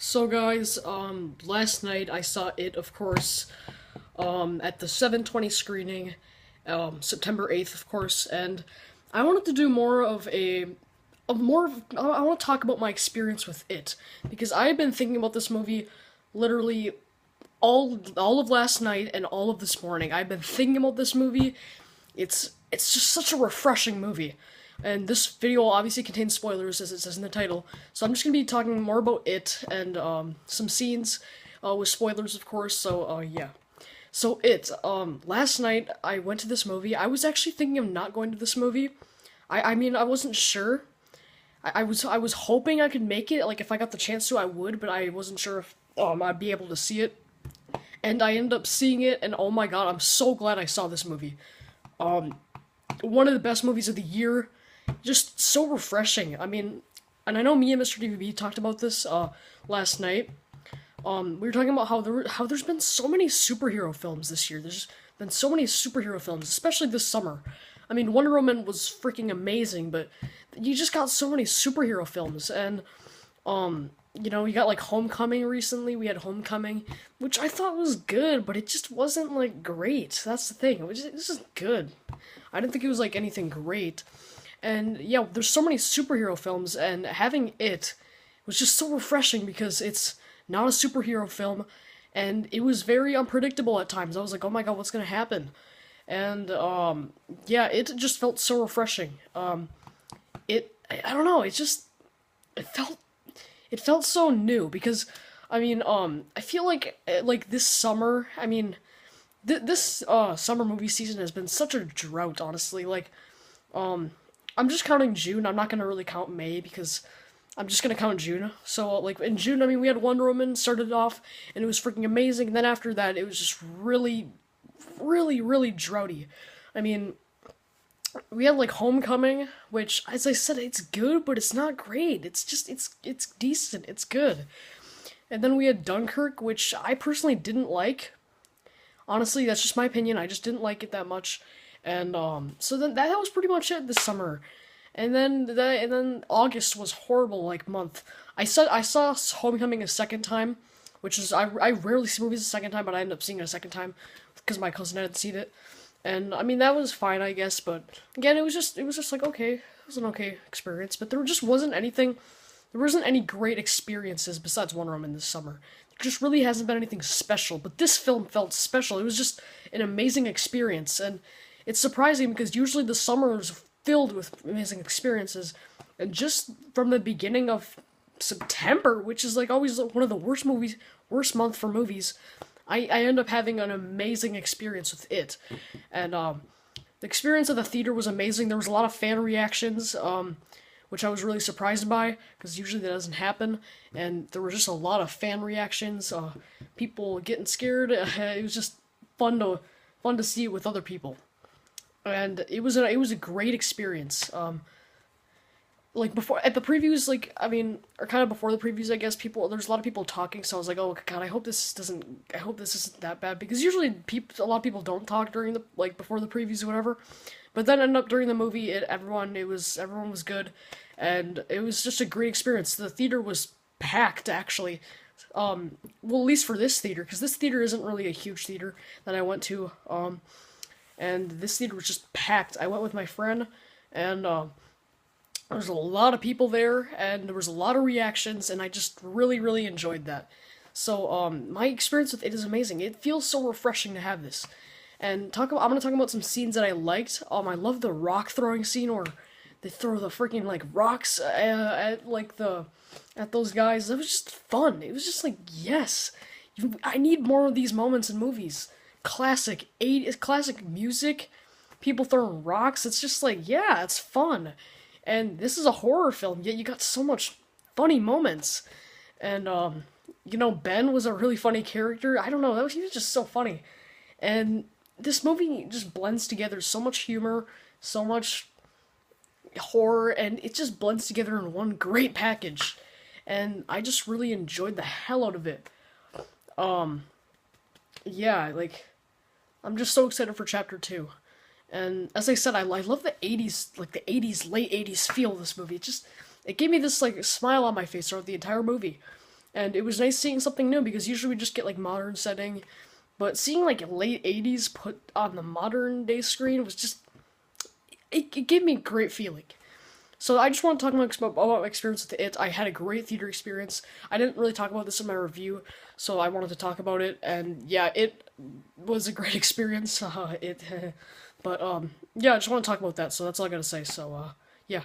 So guys, last night I saw it, of course, at the 7:20 screening, September 8th, of course, and I wanted to do more of I want to talk about my experience with it, because I've been thinking about this movie literally all of last night and all of this morning. I've been thinking about this movie. It's just such a refreshing movie. And this video obviously contains spoilers, as it says in the title. So I'm just gonna be talking more about it and some scenes with spoilers, of course. So yeah. So last night I went to this movie. I was actually thinking of not going to this movie. I mean I wasn't sure. I was hoping I could make it. Like if I got the chance to, I would, but I wasn't sure if I'd be able to see it. And I ended up seeing it, and oh my god, I'm so glad I saw this movie. One of the best movies of the year. Just so refreshing. I mean, and I know me and Mr. DVB talked about this last night. We were talking about how there's been so many superhero films this year. There's been so many superhero films, especially this summer. I mean, Wonder Woman was freaking amazing, but you just got so many superhero films, and you got like Homecoming recently. We had Homecoming, which I thought was good, but it just wasn't like great. That's the thing. It was just good. I didn't think it was like anything great. And yeah, there's so many superhero films, and having it was just so refreshing because it's not a superhero film, and it was very unpredictable at times. I was like, oh my god, what's gonna happen? And yeah, it just felt so refreshing. I don't know, it felt it felt so new because I mean, I feel like this summer, I mean, this summer movie season has been such a drought, honestly. Um I'm just counting June. I'm not gonna really count May because I'm just gonna count June. So like in June, I mean, we had Wonder Woman started off, and it was freaking amazing. And then after that, it was just really, really, really droughty. I mean, we had like Homecoming, which, as I said, it's good, but it's not great. It's decent. It's good. And then we had Dunkirk, which I personally didn't like. Honestly, that's just my opinion. I just didn't like it that much. And so then that was pretty much it this summer. And then August was horrible like month. I saw Homecoming a second time, which is I rarely see movies a second time, but I ended up seeing it a second time because my cousin hadn't seen it. And I mean that was fine, I guess, but again it was just like okay, it was an okay experience, but there wasn't any great experiences besides Wonder Woman this summer. There just really hasn't been anything special, but this film felt special. It was just an amazing experience, and it's surprising because usually the summer is filled with amazing experiences, and just from the beginning of September, which is like always one of the worst month for movies, I end up having an amazing experience with it, and the experience of the theater was amazing. There was a lot of fan reactions, which I was really surprised by because usually that doesn't happen, and there were just a lot of fan reactions, people getting scared. It was just fun to see it with other people, and it was a great experience. Like before at the previews, like I mean, or kind of before the previews, I guess there's a lot of people talking, so I was like, oh god, I hope this isn't that bad because usually a lot of people don't talk during the like before the previews or whatever, but then end up during the movie, everyone was good, and it was just a great experience. The theater was packed actually. Well, at least for this theater, because this theater isn't really a huge theater that I went to. And this theater was just packed. I went with my friend, and there was a lot of people there, and there was a lot of reactions, and I just really, really enjoyed that. So, my experience with it is amazing. It feels so refreshing to have this. And I'm gonna talk about some scenes that I liked. I love the rock throwing scene where they throw the freaking like rocks at those guys. It was just fun. It was just like yes, I need more of these moments in movies. Classic music, people throwing rocks. It's just like yeah, it's fun. And this is a horror film, yet you got so much funny moments. And Ben was a really funny character. I don't know, he was just so funny. And this movie just blends together so much humor, so much horror, and it just blends together in one great package. And I just really enjoyed the hell out of it. Um, yeah, like I'm just so excited for chapter 2. And as I said, I love the 80s, like the 80s, late 80s feel of this movie. It gave me this like smile on my face throughout the entire movie. and it was nice seeing something new because usually we just get like modern setting, but seeing like late 80s put on the modern day screen was just it gave me a great feeling. So I just want to talk about my experience with it. I had a great theater experience. I didn't really talk about this in my review, so I wanted to talk about it. And yeah, it was a great experience. But yeah, I just want to talk about that. So that's all I gotta say. So yeah.